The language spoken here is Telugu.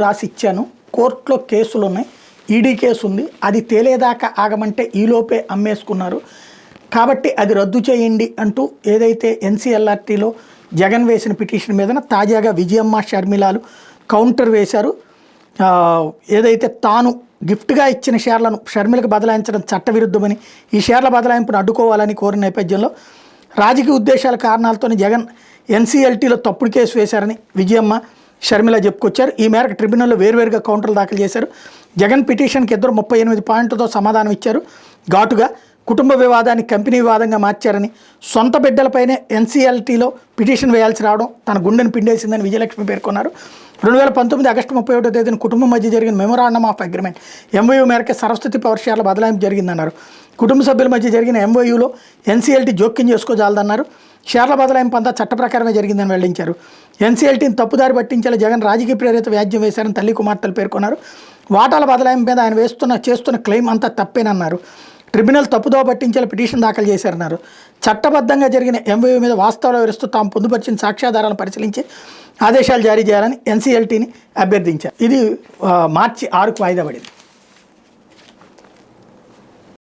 రాసి ఇచ్చాను, కోర్టులో కేసులు ఉన్నాయి, ఈడీ కేసు ఉంది, అది తేలేదాకా ఆగమంటే ఈలోపే అమ్మేసుకున్నారు కాబట్టి అది రద్దు చేయండి అంటూ ఏదైతే ఎన్సీఎల్ఆర్టీలో జగన్ వేసిన పిటిషన్ మీదన తాజాగా విజయమ్మ షర్మిలాలు కౌంటర్ వేశారు. ఏదైతే తాను గిఫ్ట్గా ఇచ్చిన షేర్లను షర్మిలకు బదలాయించడం చట్టవిరుద్ధమని, ఈ షేర్ల బదలాయింపును అడ్డుకోవాలని కోరిన నేపథ్యంలో రాజకీయ ఉద్దేశాల కారణాలతోనే జగన్ ఎన్సీఎల్టీలో తప్పుడు కేసు వేశారని విజయమ్మ షర్మిల చెప్పుకొచ్చారు. ఈ మేరకు ట్రిబ్యునల్లో వేర్వేరుగా కౌంటర్లు దాఖలు చేశారు. జగన్ పిటిషన్కి ఇద్దరు 38 పాయింట్లతో సమాధానం ఇచ్చారు. ఘాటుగా కుటుంబ వివాదాన్ని కంపెనీ వివాదంగా మార్చారని, సొంత బిడ్డలపైనే ఎన్సీఎల్టీలో పిటిషన్ వేయాల్సి రావడం తన గుండెను పిండేసిందని విజయలక్ష్మి పేర్కొన్నారు. 2019 ఆగస్టు 31వ తేదీన కుటుంబం మధ్య జరిగిన మెమోరాండమ్ ఆఫ్ అగ్రిమెంట్ ఎంఓయూ మేరకు సరస్వతి పవర్ షేర్ల బదలాయింపు జరిగిందన్నారు. కుటుంబ సభ్యుల మధ్య జరిగిన ఎంఓయూలో ఎన్సీఎల్టీ జోక్యం చేసుకోజాలదన్నారు. షేర్ల బదలాయింపు అంతా చట్ట ప్రకారమే జరిగిందని వెల్లడించారు. ఎన్సీఎల్టీని తప్పుదారి పట్టించేలా జగన్ రాజకీయ ప్రేరిత వ్యాజ్యం వేశారని తల్లి కుమార్తెలు పేర్కొన్నారు. వాటాల బదలాయింపు మీద ఆయన చేస్తున్న క్లెయిమ్ అంతా తప్పేనన్నారు. ట్రిబ్యునల్ తప్పుదోవ పట్టించేలా పిటిషన్ దాఖలు చేశారన్నారు. చట్టబద్ధంగా జరిగిన ఎంఓయూ మీద వాస్తవాలు వివరిస్తూ తాము పొందుపరిచిన సాక్ష్యాధారాలను పరిశీలించి ఆదేశాలు జారీ చేయాలని ఎన్సీఎల్టీని అభ్యర్థించారు. ఇది మార్చి 6కు వాయిదా పడింది.